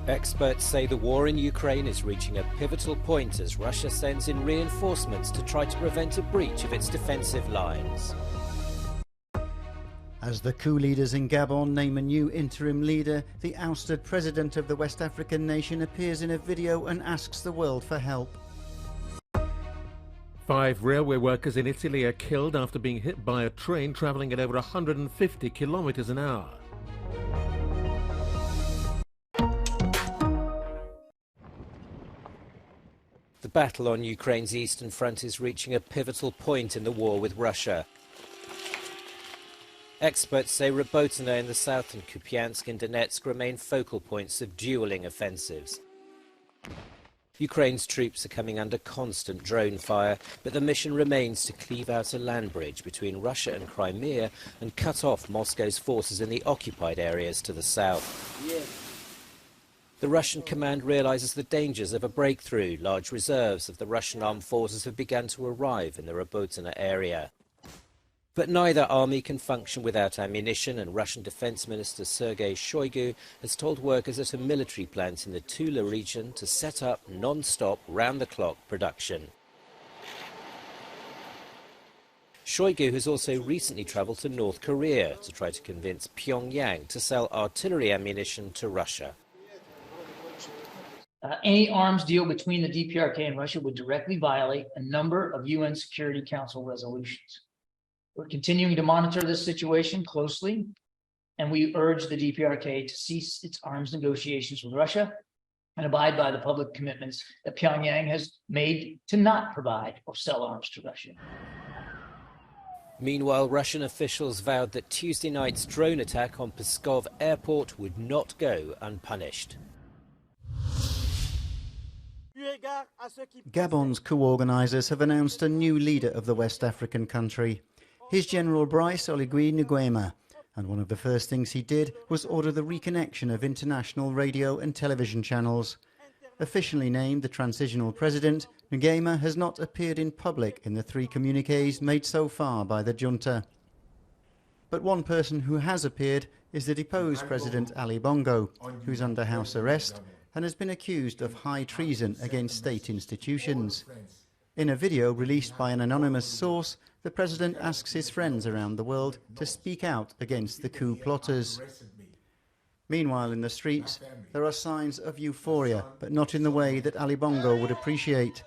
Experts say the war in Ukraine is reaching a pivotal point as Russia sends in reinforcements to try to prevent a breach of its defensive lines. As the coup leaders in Gabon name a new interim leader, the ousted president of the West African nation appears in a video and asks the world for help. 5 railway workers in Italy are killed after being hit by a train travelling at over 150 kilometres an hour. The battle on Ukraine's eastern front is reaching a pivotal point in the war with Russia. Experts say Robotyne in the south and Kupiansk and Donetsk remain focal points of dueling offensives. Ukraine's troops are coming under constant drone fire, but the mission remains to cleave out a land bridge between Russia and Crimea and cut off Moscow's forces in the occupied areas to the south. The Russian command realizes the dangers of a breakthrough. Large reserves of the Russian armed forces have begun to arrive in the Robotyne area. But neither army can function without ammunition, and Russian Defense Minister Sergei Shoigu has told workers at a military plant in the Tula region to set up non-stop, round-the-clock production. Shoigu has also recently travelled to North Korea to try to convince Pyongyang to sell artillery ammunition to Russia. Any arms deal between the DPRK and Russia would directly violate a number of UN Security Council resolutions. We're continuing to monitor this situation closely, and we urge the DPRK to cease its arms negotiations with Russia and abide by the public commitments that Pyongyang has made to not provide or sell arms to Russia. Meanwhile, Russian officials vowed that Tuesday night's drone attack on Pskov airport would not go unpunished. Gabon's coup organisers have announced a new leader of the West African country. He's General Brice Oligui Nguema, and one of the first things he did was order the reconnection of international radio and television channels. Officially named the transitional president, Nguema has not appeared in public in the 3 communiques made so far by the junta. But one person who has appeared is the deposed President Ali Bongo, who's under house arrest and has been accused of high treason against state institutions. In a video released by an anonymous source, the president asks his friends around the world to speak out against the coup plotters. Meanwhile, in the streets, there are signs of euphoria, but not in the way that Ali Bongo would appreciate.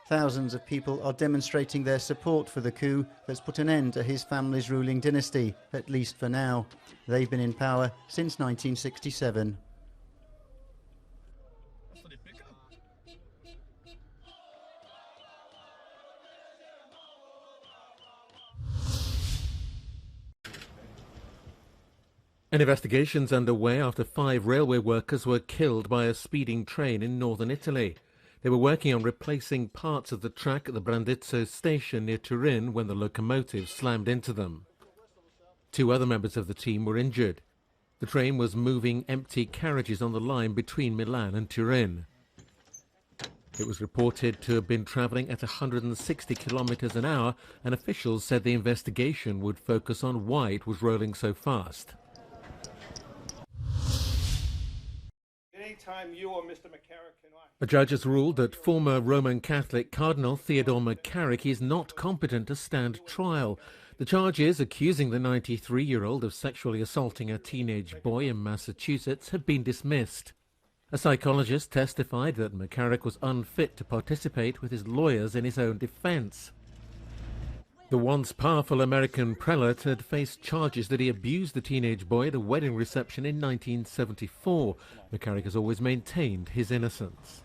Thousands of people are demonstrating their support for the coup that's put an end to his family's ruling dynasty, at least for now. They've been in power since 1967. An investigation's underway after 5 railway workers were killed by a speeding train in northern Italy. They were working on replacing parts of the track at the Brandizzo station near Turin when the locomotive slammed into them. 2 other members of the team were injured. The train was moving empty carriages on the line between Milan and Turin. It was reported to have been travelling at 160 kilometres an hour, and officials said the investigation would focus on why it was rolling so fast. You or Mr. McCarrick and A judge has ruled that former Roman Catholic Cardinal Mccarrick is not competent to stand trial. The charges accusing the 93-year-old of sexually assaulting a teenage boy in Massachusetts have been dismissed. A psychologist testified that McCarrick was unfit to participate with his lawyers in his own defense. The once powerful American prelate had faced charges that he abused the teenage boy at a wedding reception in 1974. McCarrick has always maintained his innocence.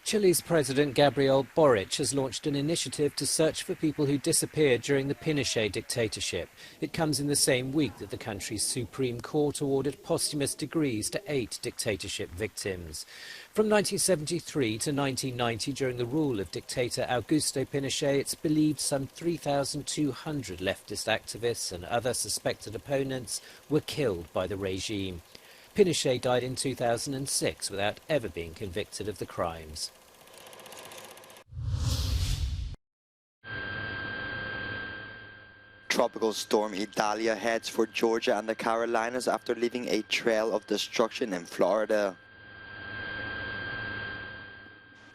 Chile's President Gabriel Boric has launched an initiative to search for people who disappeared during the Pinochet dictatorship. It comes in the same week that the country's Supreme Court awarded posthumous degrees to 8 dictatorship victims. From 1973 to 1990, during the rule of dictator Augusto Pinochet, it's believed some 3,200 leftist activists and other suspected opponents were killed by the regime. Pinochet died in 2006 without ever being convicted of the crimes. Tropical storm Idalia heads for Georgia and the Carolinas after leaving a trail of destruction in Florida.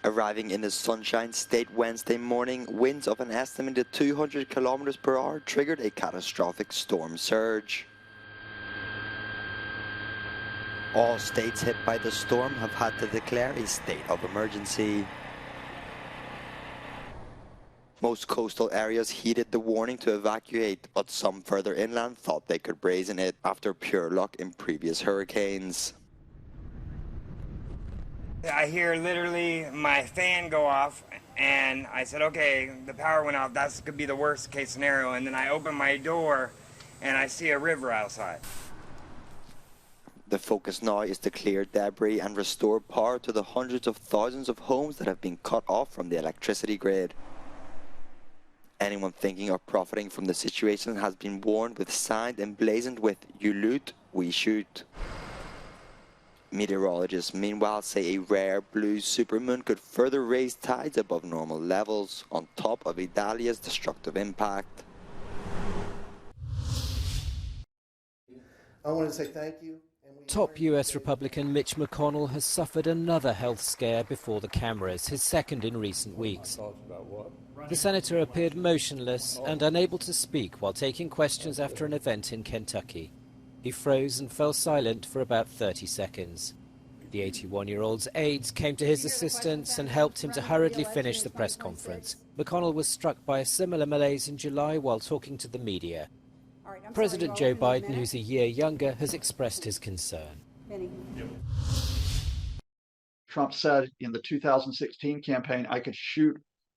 Arriving in the Sunshine State Wednesday morning, winds of an estimated 200 kilometers per hour triggered a catastrophic storm surge. All states hit by the storm have had to declare a state of emergency. Most coastal areas heeded the warning to evacuate, but some further inland thought they could brazen it after pure luck in previous hurricanes. I hear literally my fan go off, and I said, okay, the power went off, that could be the worst case scenario, and then I open my door and I see a river outside. The focus now is to clear debris and restore power to the hundreds of thousands of homes that have been cut off from the electricity grid. Anyone thinking of profiting from the situation has been warned with signs emblazoned with "You loot, we shoot." Meteorologists meanwhile say a rare blue supermoon could further raise tides above normal levels, on top of Idalia's destructive impact. I want to say thank you. Top US Republican Mitch McConnell has suffered another health scare before the cameras, his second in recent weeks. The senator appeared motionless and unable to speak while taking questions after an event in Kentucky. He froze and fell silent for about 30 seconds. The 81-year-old's aides came to his assistance and helped him to hurriedly finish the press conference. McConnell was struck by a similar malaise in July while talking to the media. President Joe Biden, who's a year younger, has expressed his concern. Trump said in the 2016 campaign, I could shoot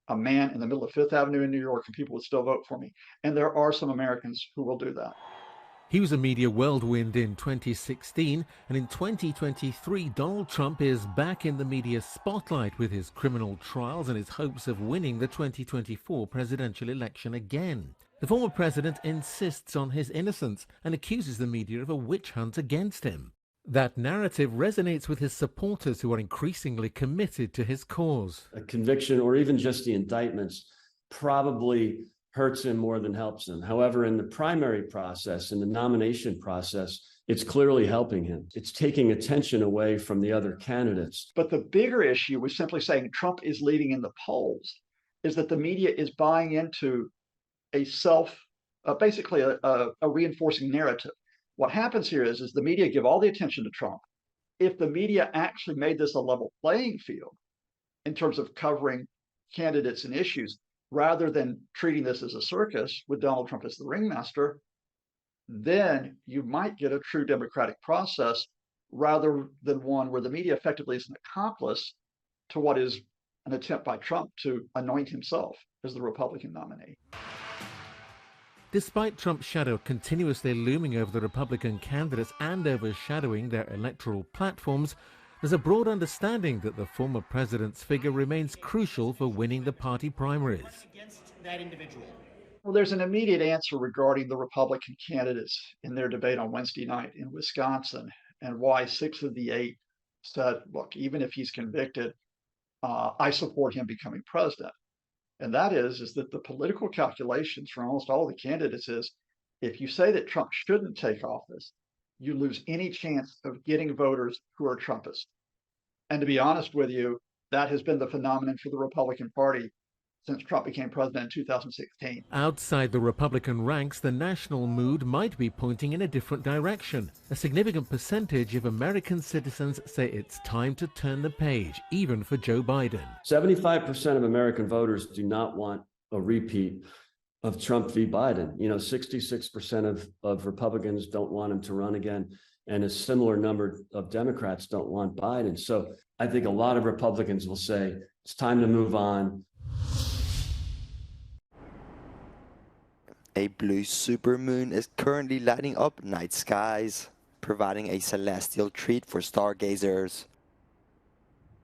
a man in the middle of Fifth Avenue in New York and people would still vote for me. And there are some Americans who will do that. He was a media whirlwind in 2016, and in 2023, Donald Trump is back in the media spotlight with his criminal trials and his hopes of winning the 2024 presidential election again. The former president insists on his innocence and accuses the media of a witch hunt against him. That narrative resonates with his supporters, who are increasingly committed to his cause. A conviction, or even just the indictments, probably hurts him more than helps him. However, in the primary process, in the nomination process, it's clearly helping him. It's taking attention away from the other candidates. But the bigger issue with simply saying Trump is leading in the polls is that the media is buying into basically a reinforcing narrative. What happens here is the media give all the attention to Trump. If the media actually made this a level playing field in terms of covering candidates and issues, rather than treating this as a circus with Donald Trump as the ringmaster, then you might get a true democratic process rather than one where the media effectively is an accomplice to what is an attempt by Trump to anoint himself as the Republican nominee. Despite Trump's shadow continuously looming over the Republican candidates and overshadowing their electoral platforms, there's a broad understanding that the former president's figure remains crucial for winning the party primaries. Well, there's an immediate answer regarding the Republican candidates in their debate on Wednesday night in Wisconsin, and why 6 of the 8 said, look, even if he's convicted, I support him becoming president. And that is that the political calculations for almost all the candidates is, if you say that Trump shouldn't take office, you lose any chance of getting voters who are Trumpists. And to be honest with you, that has been the phenomenon for the Republican Party since Trump became president in 2016. Outside the Republican ranks, the national mood might be pointing in a different direction. A significant percentage of American citizens say it's time to turn the page, even for Joe Biden. 75% of American voters do not want a repeat of Trump v. Biden. 66% of Republicans don't want him to run again, and a similar number of Democrats don't want Biden. So I think a lot of Republicans will say it's time to move on. A blue supermoon is currently lighting up night skies, providing a celestial treat for stargazers.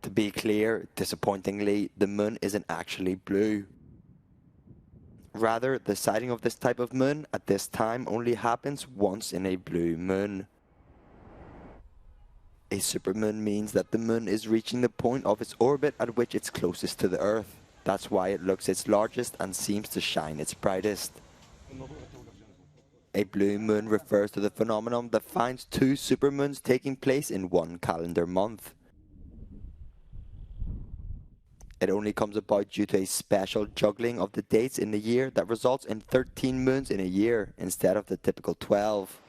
To be clear, disappointingly, the moon isn't actually blue. Rather, the sighting of this type of moon at this time only happens once in a blue moon. A supermoon means that the moon is reaching the point of its orbit at which it's closest to the Earth. That's why it looks its largest and seems to shine its brightest. A blue moon refers to the phenomenon that finds 2 supermoons taking place in one calendar month. It only comes about due to a special juggling of the dates in the year that results in 13 moons in a year instead of the typical 12.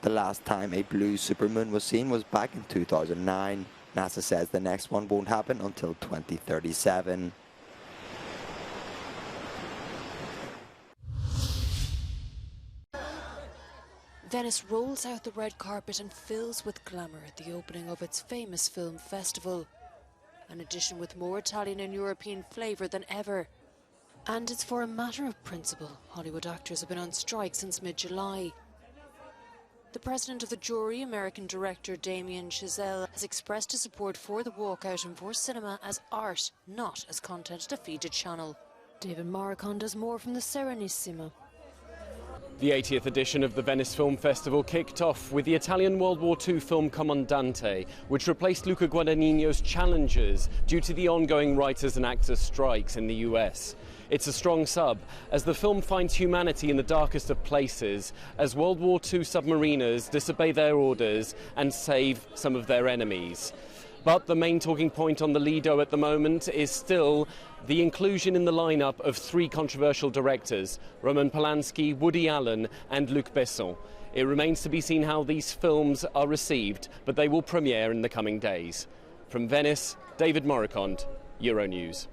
The last time a blue supermoon was seen was back in 2009. NASA says the next one won't happen until 2037. Venice rolls out the red carpet and fills with glamour at the opening of its famous film festival. An edition with more Italian and European flavour than ever. And it's for a matter of principle. Hollywood actors have been on strike since mid-July. The president of the jury, American director Damien Chazelle, has expressed his support for the walkout and for cinema as art, not as content to feed a channel. David Morricone does more from the Serenissima. The 80th edition of the Venice Film Festival kicked off with the Italian World War II film Comandante, which replaced Luca Guadagnino's Challengers due to the ongoing writers and actors strikes in the US. It's a strong sub, as the film finds humanity in the darkest of places, as World War II submariners disobey their orders and save some of their enemies. But the main talking point on the Lido at the moment is still the inclusion in the lineup of 3 controversial directors, Roman Polanski, Woody Allen and Luc Besson. It remains to be seen how these films are received, but they will premiere in the coming days. From Venice, David Morricone, Euronews.